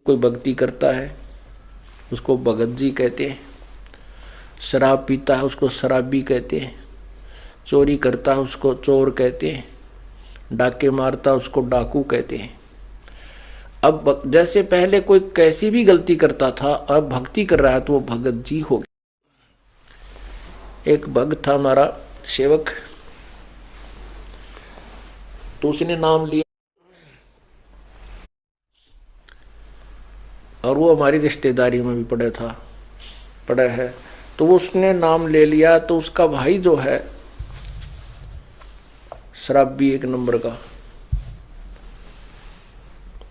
कोई भक्ति करता है उसको भगत जी कहते हैं, शराब पीता है उसको शराबी कहते हैं, चोरी करता है उसको चोर कहते हैं, डाके मारता है उसको डाकू कहते हैं। अब जैसे पहले कोई कैसी भी गलती करता था, अब भक्ति कर रहा है तो वो भगत जी हो गया। एक भक्त था हमारा सेवक, तो उसने नाम लिया और वो हमारी रिश्तेदारी में भी पड़ा है, तो वो उसने नाम ले लिया। तो उसका भाई जो है शराबी एक नंबर का,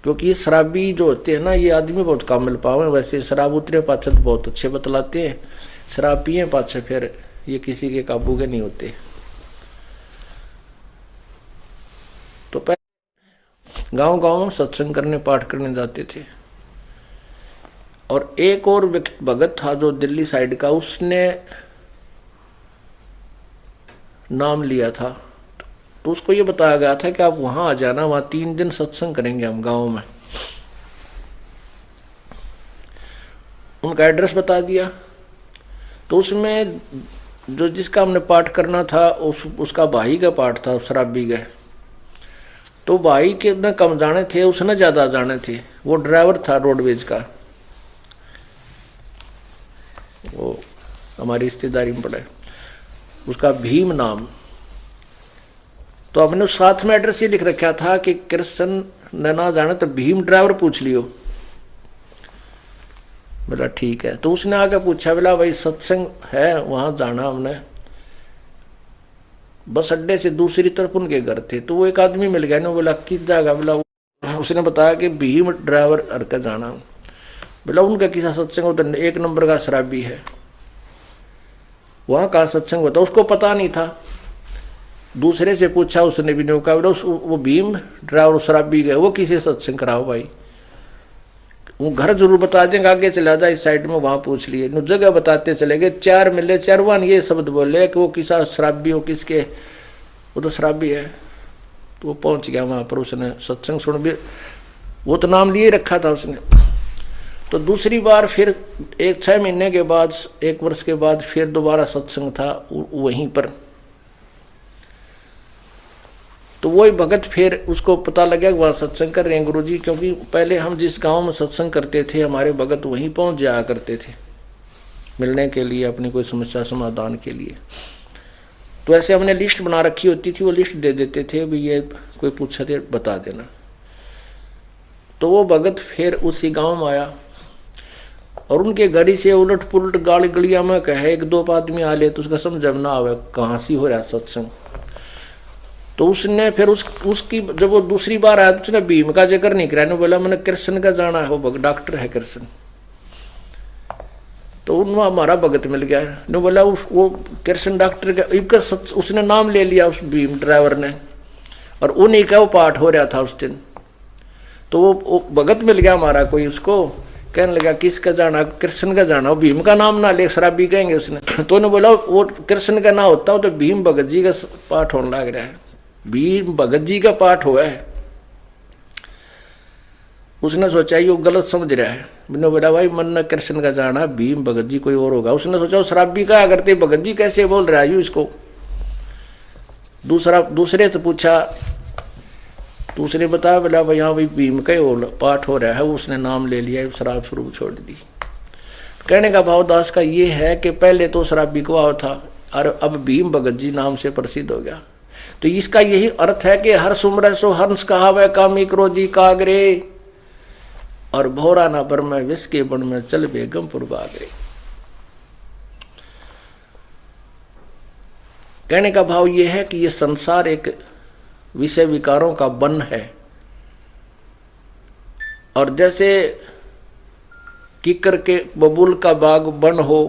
क्योंकि ये शराबी जो होते हैं ना, ये आदमी बहुत कम मिल पावे। वैसे शराब उतरे पाछे तो बहुत अच्छे बतलाते हैं, शराब पिए पाछे फिर ये किसी के काबू के नहीं होते। तो पहले गांव गांव में सत्संग करने पाठ करने जाते थे। और एक और भगत था जो दिल्ली साइड का, उसने नाम लिया था। तो उसको ये बताया गया था कि आप वहां आ जाना, वहां 3 दिन सत्संग करेंगे हम गांव में। उनका एड्रेस बता दिया। तो उसमें जो जिसका हमने पाठ करना था उसका भाई का पाठ था, शराबी का। तो भाई के न कम जाने थे, उसने ज्यादा जाने थे। वो ड्राइवर था रोडवेज का, वो हमारी रिश्तेदारी में पड़ा है, उसका भीम नाम। तो हमने साथ में एड्रेस ये लिख रखा था कि कृष्ण ने ना जाने तो भीम ड्राइवर पूछ लियो। बोला ठीक है। तो उसने आके पूछा, बोला भाई सत्संग है वहां जाना हमने। बस अड्डे से दूसरी तरफ उनके घर थे। तो वो एक आदमी मिल गया ना, बोला किस जगह, बोला उसने बताया कि भीम ड्राइवर अरका जाना। बोला उनका किसा सत्संग होता, एक नंबर का शराबी है, वहां का सत्संग होता। उसको पता नहीं था, दूसरे से पूछा, उसने भी नहीं कहा। बोला वो भीम ड्राइवर शराबी गए, वो किसी सत्संग कराओ भाई, वो घर जरूर बता देंगे, आगे चला जाए इस साइड में, वहां पूछ लिए। जगह बताते चले गए, 4 मिले, 4 ये शब्द बोले कि वो किसा शराबी हो, किसके, वो तो शराबी है। तो वो पहुंच गया वहां पर, उसने सत्संग सुन भी, वो तो नाम लिए रखा था उसने। तो दूसरी बार फिर 6 महीने के बाद, 1 वर्ष के बाद फिर दोबारा सत्संग था वहीं पर। तो वही भगत, फिर उसको पता लगा कि वहाँ सत्संग कर रहे हैं गुरुजी, क्योंकि पहले हम जिस गांव में सत्संग करते थे हमारे भगत वहीं पहुंच जाया करते थे मिलने के लिए, अपनी कोई समस्या समाधान के लिए। तो ऐसे हमने लिस्ट बना रखी होती थी, वो लिस्ट दे देते थे, भी ये कोई पूछा थे बता देना। तो वो भगत फिर उसी गाँव में आया और उनके घर से उलट पुलट गाली गलिया में कहे 1-2 आदमी आ ले, तो उसका समझ ना आवे कहाँ से हो रहा सत्संग। तो उसने फिर उसकी जब वो दूसरी बार आया तो उसने भीम का जिक्र नहीं कराया, बोला मैंने कृष्ण का जाना है, वो डॉक्टर है कृष्ण। तो उन हमारा भगत मिल गया ने, बोला वो कृष्ण डॉक्टर का उसने नाम ले लिया उस भीम ड्राइवर ने, और उन्हीं का वो पाठ हो रहा था उस दिन। तो वो भगत मिल गया हमारा कोई, उसको कहने लगा किसका जाना, कृष्ण का जाना, वो भीम का नाम ना ले, शराबी कहेंगे उसने। तो उन्हें बोला वो कृष्ण का ना होता हो तो भीम भगत जी का पाठ होने लग रहा है, भीम भगत जी का पाठ हुआ है। उसने सोचा ये गलत समझ रहा है। मैंने बोला भाई मन न कृष्ण का जाना, भीम भगत जी कोई और होगा। उसने सोचा शराबी का करते भगत जी कैसे बोल रहा है इसको। दूसरे से पूछा, दूसरे बताया, बोला भाई हाँ भाई भीम का ही पाठ हो रहा है, उसने नाम ले लिया, शराब शुरू छोड़ दी। कहने का भाव दास का ये है कि पहले तो शराबी को था और अब भीम भगत जी नाम से प्रसिद्ध हो गया। तो इसका यही अर्थ है कि हर सुमर सो हंस कहावे, कामी क्रोधी कागरे, और भोरा ना पर में विष के बन में चल बेगमपुर बागरे। कहने का भाव यह है कि यह संसार एक विषय विकारों का वन है, और जैसे किकर के बबूल का बाग वन हो,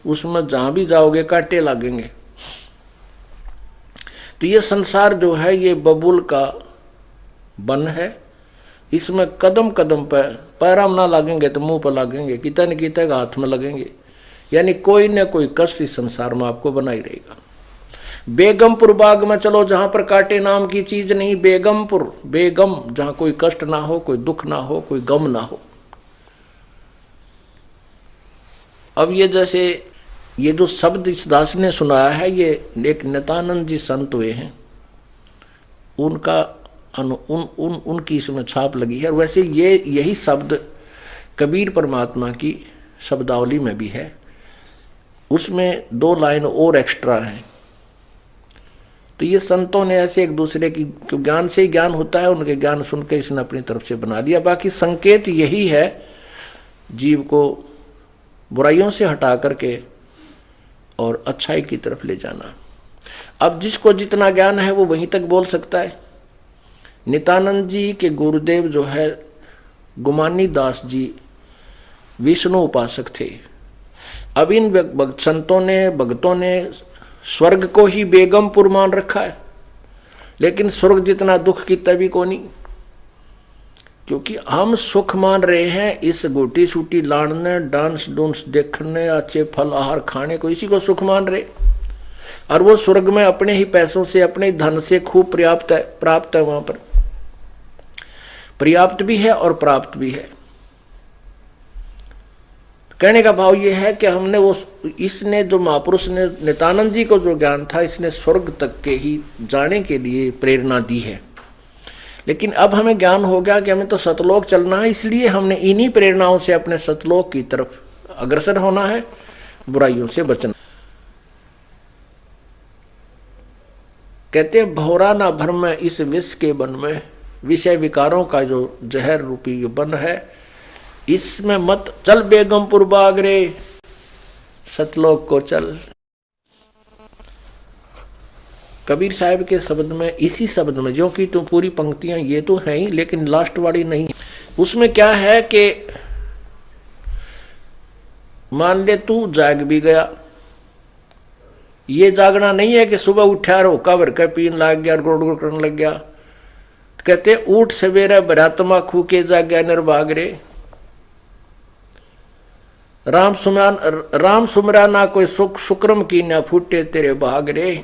उसमें जहां भी जाओगे कांटे लगेंगे। तो ये संसार जो है ये बबूल का वन है, इसमें कदम कदम पर पैर ना लगेंगे तो मुंह पर लगेंगे, कितना न कितना हाथ में लगेंगे, यानी कोई न कोई कष्ट इस संसार में आपको बना ही रहेगा। बेगमपुर बाग में चलो जहां पर कांटे नाम की चीज नहीं, बेगमपुर, बेगम जहां कोई कष्ट ना हो, कोई दुख ना हो, कोई गम ना हो। अब ये जैसे ये जो शब्द इस दास ने सुनाया है, ये एक नित्यानंद जी संत हुए हैं, उनका उनकी इसमें छाप लगी है। वैसे ये यही शब्द कबीर परमात्मा की शब्दावली में भी है, उसमें 2 लाइन और एक्स्ट्रा हैं। तो ये संतों ने ऐसे एक दूसरे की, ज्ञान से ही ज्ञान होता है, उनके ज्ञान सुन के इसने अपनी तरफ से बना दिया। बाकी संकेत यही है, जीव को बुराइयों से हटा करके और अच्छाई की तरफ ले जाना। अब जिसको जितना ज्ञान है वो वहीं तक बोल सकता है। नित्यानंद जी के गुरुदेव जो है गुमानी दास जी विष्णु उपासक थे। अब इन संतों ने, भक्तों ने स्वर्ग को ही बेगमपुर मान रखा है, लेकिन स्वर्ग जितना दुख की तभी को नहीं, क्योंकि हम सुख मान रहे हैं इस गोटी सूटी लाड़ने, डांस डूंस देखने, अच्छे फल आहार खाने को, इसी को सुख मान रहे। और वो स्वर्ग में अपने ही पैसों से, अपने ही धन से खूब प्राप्त है, वहां पर पर्याप्त भी है और प्राप्त भी है। कहने का भाव ये है कि हमने वो, इसने जो महापुरुष ने नित्यानंद जी को जो ज्ञान था, इसने स्वर्ग तक के ही जाने के लिए प्रेरणा दी है। लेकिन अब हमें ज्ञान हो गया कि हमें तो सतलोक चलना है, इसलिए हमने इन्हीं प्रेरणाओं से अपने सतलोक की तरफ अग्रसर होना है, बुराइयों से बचना। कहते हैं भौरा ना भर में इस विष के बन में, विषय विकारों का जो जहर रूपी बन है, इसमें मत चल बेगमपुर बाग रे, सतलोक को चल। कबीर साहब के शब्द में, इसी शब्द में, जो कि तो पूरी पंक्तियां ये तो हैं ही, लेकिन लास्ट वाली नहीं। उसमें क्या है कि मान ले तू जाग भी गया, ये जागना नहीं है कि सुबह उठा और हुक्का भर के पीन लग गया और गुड़ गुड़ करने लग गया। कहते उठ सवेरे भरात्मा खू के जाग्या निर्भाग रे, राम सुमरा ना कोई सुख शुक्रम की ना फूटे तेरे भाग रे।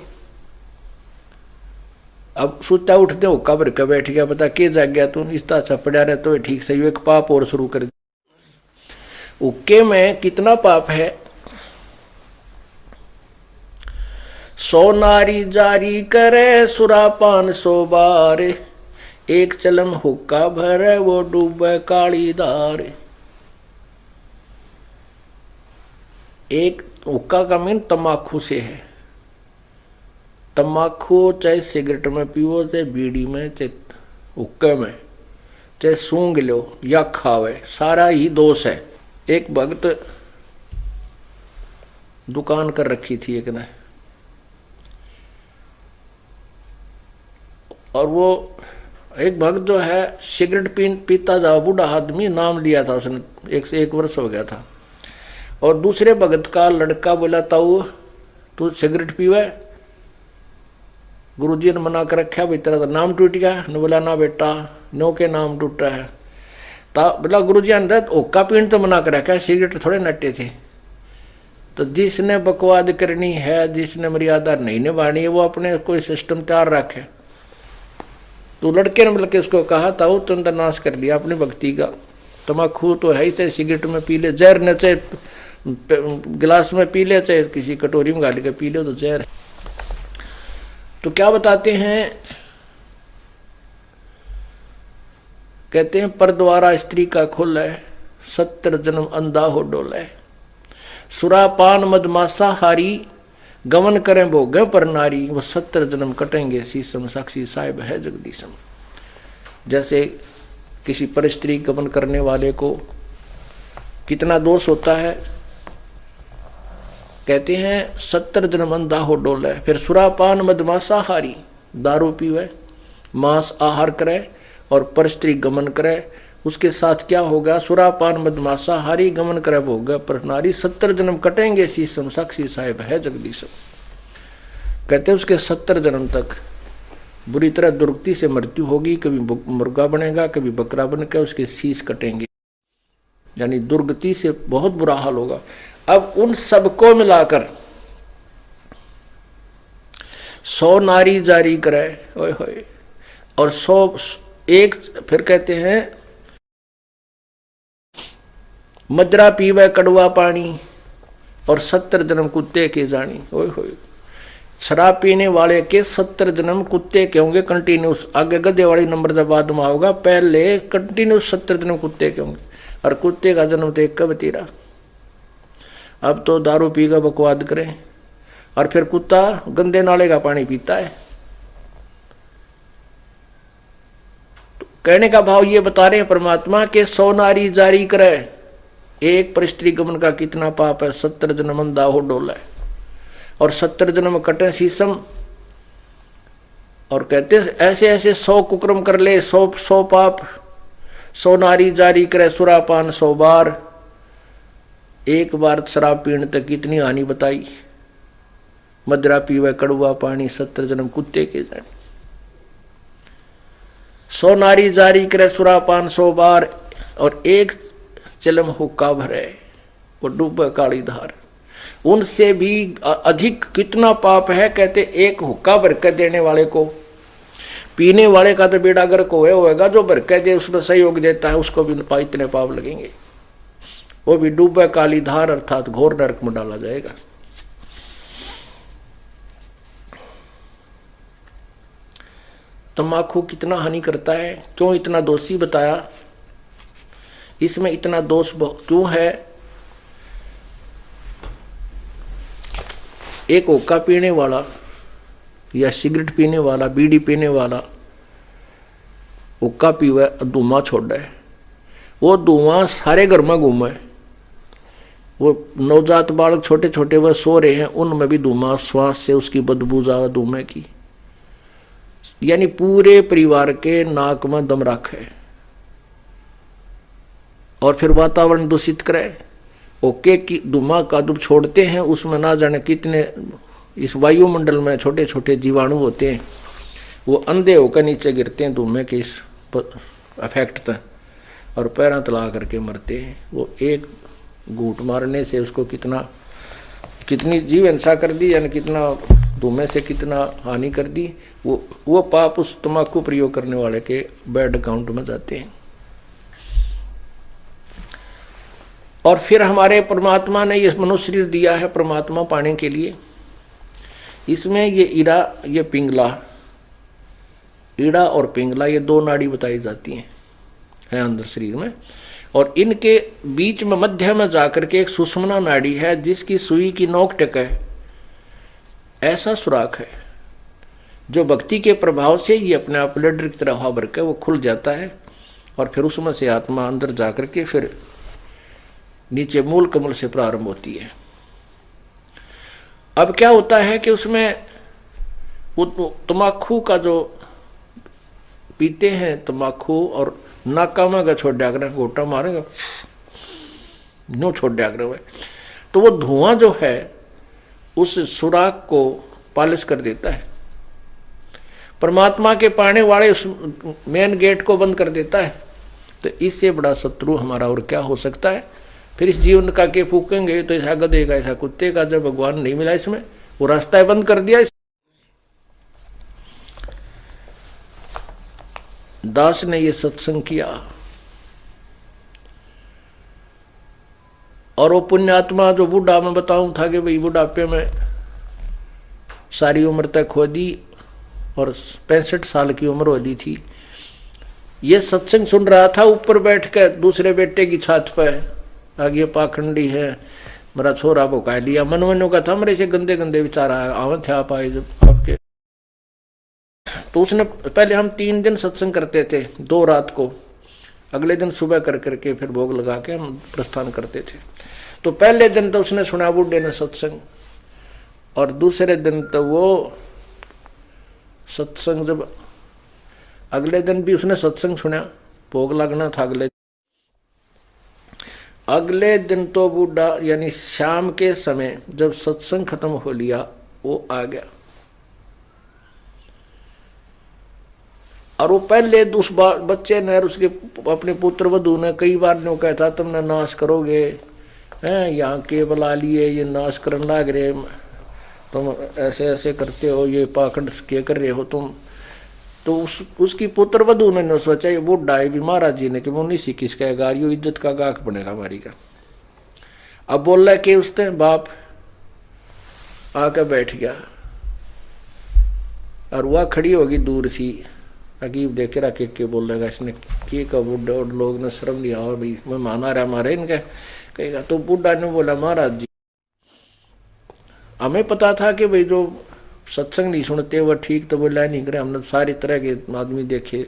अब सुता उठते हुक्का भर के बैठ गया, पता के जाग गया तू, इस तरह चपड़ा रहे तो ठीक सही, एक पाप और शुरू कर दिया। हुक्के में कितना पाप है। 100 नारी जारी करे सुरापान 100 बार, एक चलम हुक्का भरे वो डूबे काली धार। एक हुक्का का मीन तम्बाकू से है। तम्बाकू चाहे सिगरेट में पीओ, चाहे बीड़ी में, चाहे हुक्के में, चाहे सूंघ लो या खावे, सारा ही दोष है। एक भक्त दुकान कर रखी थी एक ने, और वो एक भक्त जो है सिगरेट पीता जा, बूढ़ा आदमी, नाम लिया था उसने, 1 से 1 वर्ष हो गया था। और दूसरे भगत का लड़का बोला ताऊ तू सिगरेट पीवे, गुरुजी ने मना कर रखा, भाई तेरा तो नाम टूट गया। ने बोला ना बेटा, नो के नाम टूटा है। बोला गुरुजी ने ओका पीन तो मना कर रखा, सिगरेट थोड़े नटे थे। तो जिसने बकवाद करनी है, जिसने मर्यादा नहीं निभानी है, वो अपने कोई सिस्टम तैयार रखे। तो लड़के ने बल्कि उसको कहा ताऊ तुमने नाश कर लिया अपनी भक्ति का, तम्बाकू तो है ही, चाहे सिगरेट में पी ले, जहर न चाहे गिलास में पी ले, चाहे किसी कटोरी में गाली के पी ले, तो जहर है। तो क्या बताते हैं, कहते हैं पर द्वारा स्त्री का खुल है, 70 जन्म अंधा हो डोले, सुरापान मदमासा हारी, गमन करें भोगे पर नारी, वो 70 जन्म कटेंगे शीशम, साक्षी साहिब है जगदीशम। जैसे किसी पर स्त्री गमन करने वाले को कितना दोष होता है, कहते हैं 70 जन्म अंधा हो डोले। फिर सुरापान मदमासा हारी, दारू पीवे, मांस आहार करे और पर स्त्री गमन करे, उसके साथ क्या होगा, सुरापान मदमासा हारी, गमन करे भोग पर नारी, 70 जन्म कटेंगे शीशम, साक्षी साहिब है जगदीशम। कहते हैं उसके 70 जन्म तक बुरी तरह दुर्गति से मृत्यु होगी, कभी मुर्गा बनेगा, कभी बकरा बनकर उसके शीश कटेंगे, यानी दुर्गति से बहुत बुरा हाल होगा। अब उन सबको मिलाकर 100 नारी जारी करे, ओए होए, और 101, फिर कहते हैं मजरा पीवे कड़वा पानी, और 70 जन्म कुत्ते के जानी। ओए होए, शराब पीने वाले के 70 जन्म कुत्ते के होंगे कंटिन्यूस। आगे गधे वाली नंबर जब बाद में होगा, पहले कंटिन्यूस 70 जन्म कुत्ते के होंगे। और कुत्ते का जन्म तो एक कब तीरा। अब तो दारू पी का बकवाद करें, और फिर कुत्ता गंदे नाले का पानी पीता है। तो कहने का भाव ये बता रहे हैं परमात्मा के 100 नारी जारी करे, एक पर स्त्री गमन का कितना पाप है। 70 जन्म अंधा हो डोला है, और 70 जन्म कटे शीशम। और कहते ऐसे ऐसे 100 कुक्रम कर ले, 100 पाप। 100 नारी जारी करे सुरापान 100 बार। एक बार शराब पीने तक कितनी हानि बताई। मदरा पीवे कड़वा पानी, 70 जन्म कुत्ते के जाने। 100 नारी जारी करे सुरापान 100 बार, और एक चलम हुक्का भरे वो डूबे काली धार। उनसे भी अधिक कितना पाप है। कहते एक हुक्का भर के देने वाले को, पीने वाले का तो बेड़ा गर्क होएगा, जो भर के दे उसमें सहयोग देता है उसको भी इतने पाप लगेंगे। वो भी डूबे काली धार अर्थात घोर नरक में डाला जाएगा। तम्बाकू कितना हानि करता है, क्यों इतना दोषी बताया, इसमें इतना दोष क्यों है। एक हुक्का पीने वाला या सिगरेट पीने वाला, बीड़ी पीने वाला हुक्का पीवे, धुआं छोड़े, वो धुआं सारे घर में घूमे। वो नवजात बालक छोटे छोटे वह सो रहे हैं, उनमें भी धुआं, श्वास से उसकी बदबू जावे धुएं की, यानी पूरे परिवार के नाक में दम रखे और फिर वातावरण दूषित करे। ओके की धुआं का जब छोड़ते हैं उसमें ना जाने कितने इस वायुमंडल में छोटे छोटे जीवाणु होते हैं, वो अंधे होकर नीचे गिरते हैं धुएं के इस अफेक्ट तक, और पैरों तला करके मरते हैं। वो एक घूंट मारने से उसको कितनी जीव हिंसा कर दी, यानी कितना धुएं से कितना हानि कर दी। वो पाप उस तम्बाकू प्रयोग करने वाले के बैड अकाउंट में जाते हैं। और फिर हमारे परमात्मा ने ये मनुष्य शरीर दिया है परमात्मा पाने के लिए। इसमें ये ईड़ा, ये पिंगला, ईड़ा और पिंगला ये 2 नाड़ी बताई जाती हैं अंदर शरीर में, और इनके बीच में मध्य में जाकर के एक सुषुम्ना नाड़ी है जिसकी सुई की नोक टेक है, ऐसा सुराख है जो भक्ति के प्रभाव से ये अपने आप लड्डर की तरह हवा भर के वो खुल जाता है, और फिर उसमें से आत्मा अंदर जाकर के फिर नीचे मूल कमल से प्रारंभ होती है। अब क्या होता है कि उसमें वो तम्बाकू का जो पीते हैं तम्बाकू, और नाका में छोड़ दिया करें, गोटा मारेगा नो छोड़ दिया करें, तो वो धुआं जो है उस सुराख को पालिश कर देता है। परमात्मा के पाने वाले उस मेन गेट को बंद कर देता है। तो इससे बड़ा शत्रु हमारा और क्या हो सकता है। फिर इस जीवन का के फूकेंगे तो ऐसा गधे का ऐसा कुत्ते का, जब भगवान नहीं मिला इसमें, वो रास्ता बंद कर दिया। दास ने ये सत्संग किया, और वो पुण्यात्मा जो बूढ़ा मैं बताऊं था कि भाई बुढ़ापे में सारी उम्र तक खो दी और 65 साल की उम्र हो ली थी, ये सत्संग सुन रहा था ऊपर बैठ कर दूसरे बेटे की छत पर। आगे पाखंडी है, मेरा छोरा भुका लिया, मनमनों का था, मेरे से गंदे गंदे विचार आवे थे आप आए जब आपके। तो उसने पहले हम 3 दिन सत्संग करते थे, 2 रात को, अगले दिन सुबह कर करके फिर भोग लगा के हम प्रस्थान करते थे। तो पहले दिन तो उसने सुना बूढ़े ने सत्संग, और दूसरे दिन तो वो सत्संग, जब अगले दिन भी उसने सत्संग सुना, भोग लगना था अगले दिन तो बूढ़ा यानी शाम के समय जब सत्संग खत्म हो लिया वो आ गया, और वो पहले उस बच्चे ने उसके अपने पुत्र वधू ने कई बार ने कहा था तुमने नाश करोगे, हैं यहाँ के बुला लिए, ये नाश करने लग रहे, तुम ऐसे ऐसे करते हो, ये पाखंड क्या कर रहे हो तुम। तो उसकी पुत्र वधू ने सोचा ये बूढ़ा है भी महाराज जी ने कि वो नहीं सी किस कहेगा, यो इज्जत का गाहक बनेगा हमारी का। अब बोल रहा कि उसने बाप आकर बैठ गया और वह खड़ी होगी दूर सी अकीब देखे रखे के बोल रहेगा इसने कि का बुढ़ा और लोग ने शर्म लिया और भाई मैं माना रहा मारे इनके कहेगा। तो बुढ़ा ने बोला महाराज जी हमें पता था कि भाई जो सत्संग नहीं सुनते वह ठीक तो बोला नहीं करे। हमने सारी तरह के आदमी देखे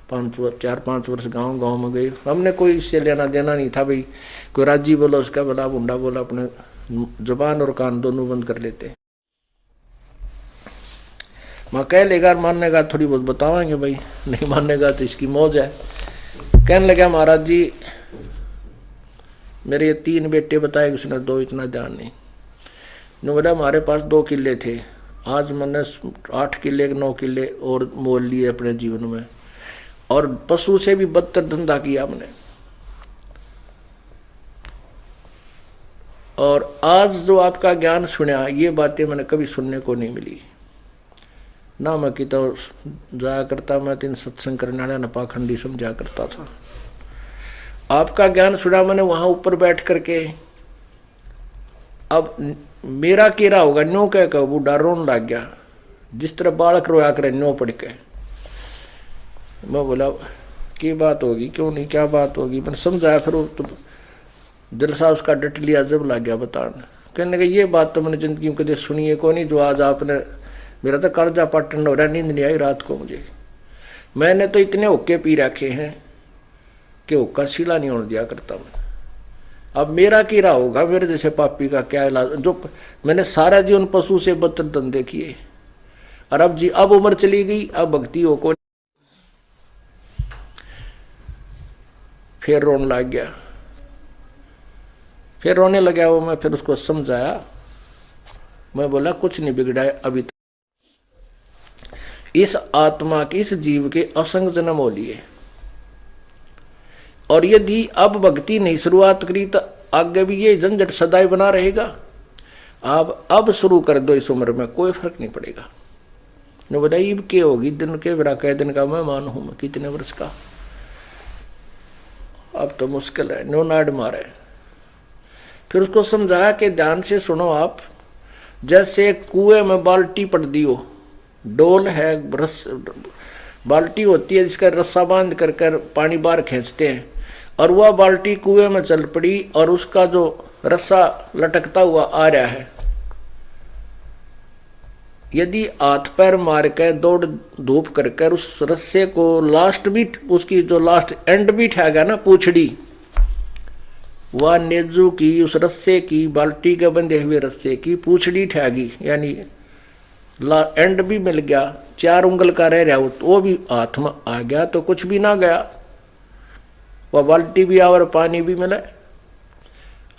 4-5 वर्ष गांव गांव में गए। हमने कोई इससे लेना देना नहीं था भाई कोई राजी बोला उसका बोला बुंडा बोला अपने जुबान और कान दोनों बंद कर लेते। मैं कह लेगा मानने का थोड़ी बहुत बतावाएंगे भाई नहीं मानने का तो इसकी मौज है। कहने लगा महाराज जी मेरे 3 बेटे बताए उसने 2 इतना ध्यान नहीं। ने बोला हमारे पास 2 किले थे आज मैंने 8 किले 9 किले और मोल लिए अपने जीवन में और पशु से भी बदतर धंधा किया हमने। और आज जो आपका ज्ञान सुना ये बातें मैंने कभी सुनने को नहीं मिली ना। मैं कि तो जाया करता मैं 3 सत्संग करने वाला न पाखंडी समझा करता था। आपका ज्ञान सुना मैंने वहां ऊपर बैठ करके। अब मेरा केरा होगा न्यो कह बूढ़ा रोन लग गया जिस तरह बालक रोया करे न्यो पड़ के। मैं बोला की बात होगी क्यों नहीं क्या बात होगी मैंने समझाया। फिर तो दिल सा उसका डट लिया जब लग गया बताने। कहने लगा ये बात तो मैंने जिंदगी में कभी सुनी है को नहीं जो आज आपने मेरा तो कर्जा पाटन हो रहा नींद नहीं आई रात को मुझे। मैंने तो इतने हुक्के पी रखे हैं कि हुक्का सीला नहीं होने दिया करता मैं। अब मेरा कीड़ा होगा मेरे जैसे पापी का क्या इलाज जो मैंने सारा जीवन पशु से बदतर धंधे किए और अब उम्र चली गई अब भक्ति हो को। फिर रोने लग गया फिर रोने लगा वो। मैं फिर उसको समझाया मैं बोला कुछ नहीं बिगड़ा है अभी तक इस आत्मा के इस जीव के असंग जन्म हो लिए और यदि अब भक्ति नहीं शुरुआत करी तो आगे भी ये झंझट सदाई बना रहेगा। आप अब शुरू कर दो इस उम्र में कोई फर्क नहीं पड़ेगा। ने बोला ईब के होगी दिन के बरा कह दिन का मैं मान हूं मैं कितने वर्ष का अब तो मुश्किल है नो नाड मारे। फिर उसको समझाया कि ध्यान से सुनो आप जैसे कुएं में बाल्टी पड़ दी हो डोल है बाल्टी होती है जिसका रस्सा बांध कर पानी बाहर खींचते हैं और वह बाल्टी कुएं में चल पड़ी और उसका जो रस्सा लटकता हुआ आ रहा है। यदि हाथ पैर मार कर दौड़ धूप कर उस रस्से को लास्ट बीट उसकी जो लास्ट एंड बीट है ना पूछड़ी वह नेजू की उस रस्से की बाल्टी के बंधे हुए रस्से की पूछड़ी ठहगी यानी एंड भी मिल गया 4 उंगल का रह रहा वो भी हाथ में आ गया तो कुछ भी ना गया वह बाल्टी भी आ और पानी भी मिला।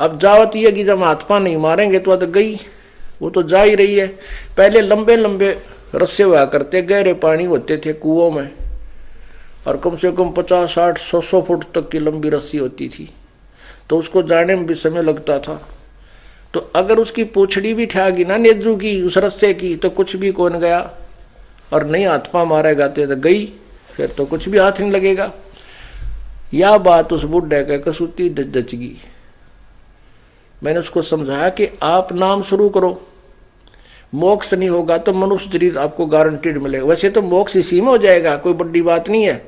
अब जावत ये कि जब हाथ पा नहीं मारेंगे तो गई वो तो जा ही रही है। पहले लंबे लंबे रस्से हुआ करते गहरे पानी होते थे कुओं में और कम से कम 50, 60, 100 फुट तक की लंबी रस्सी होती थी तो उसको जाने में भी समय लगता था। तो अगर उसकी पूछड़ी भी ठहगी ना नेजू की उस रस्से की तो कुछ भी कौन गया और नहीं हाथ पा मारेगा तो गई फिर तो कुछ भी हाथ नहीं लगेगा। यह बात उस बुढ़े के कसूती जच गई। मैंने उसको समझाया कि आप नाम शुरू करो मोक्ष नहीं होगा तो मनुष्य शरीर आपको गारंटीड मिलेगा। वैसे तो मोक्ष इसी में हो जाएगा कोई बड़ी बात नहीं है।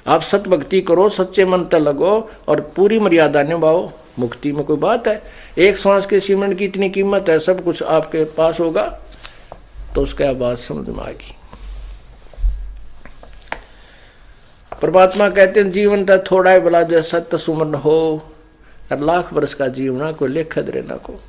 आप सत भक्ति करो सच्चे मन तक लगो और पूरी मर्यादा निभाओ मुक्ति में कोई बात है। एक सांस के सीमेंट की इतनी कीमत है सब कुछ आपके पास होगा तो उसका बात समझ में आएगी। परमात्मा कहते हैं जीवन तो थोड़ा ही भला जो सत्य सुमन हो और लाख वर्ष का जीवन कोई लेखा दे ना को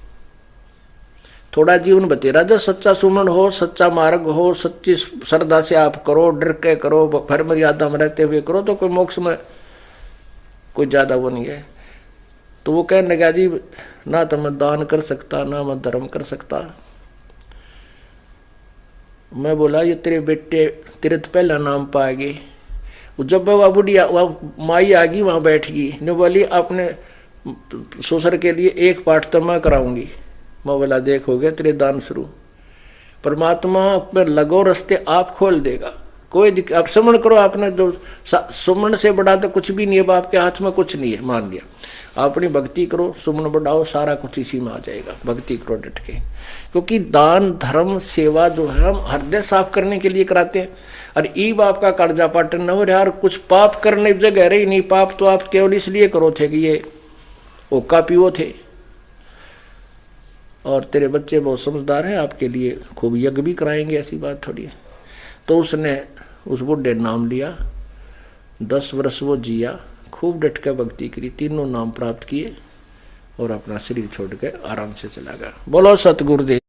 थोड़ा जीवन बतेरा जो सच्चा सुमन हो सच्चा मार्ग हो सच्ची श्रद्धा से आप करो डर के करो भर मर्यादा में रहते हुए करो तो कोई मोक्ष में कोई ज्यादा वो नहीं है। तो वो कहने लगा जी ना तो मैं दान कर सकता ना मैं धर्म कर सकता। मैं बोला ये तेरे बेटे तेरे तो पहला नाम पाएगी। जब वह बुढ़िया वह माई आ गई वहां बैठ गई ने बोली अपने ससुर के लिए एक पाठ तो मैं कराऊंगी। मैं बोला देख हो गया तेरे दान शुरू। परमात्मा पर लगो रास्ते आप खोल देगा कोई दिक्कत। आप सुमन करो, आपने जो सुमन से बढ़ा तो कुछ भी नहीं है, बाप के हाथ में कुछ नहीं है, मान लिया। अपनी भक्ति करो, सुमन बढ़ाओ, सारा कुछ इसी में आ जाएगा। भक्ति करो डट के, क्योंकि दान धर्म सेवा जो है हम हृदय साफ करने के लिए कराते हैं। और ई बाप का कर्जा पाटन न हो यार, कुछ पाप करने जगह रही नहीं। पाप तो आप केवल इसलिए करो थे कि ये ओका पीओ थे, और तेरे बच्चे बहुत समझदार हैं, आपके लिए खूब यज्ञ भी कराएंगे, ऐसी बात थोड़ी है। तो उसने उस बुढ़े नाम लिया, 10 वर्ष वो जिया, खूब डट कर भक्ति करी, तीनों नाम प्राप्त किए और अपना शरीर छोड़ के आराम से चला गया। बोलो सतगुरुदेव।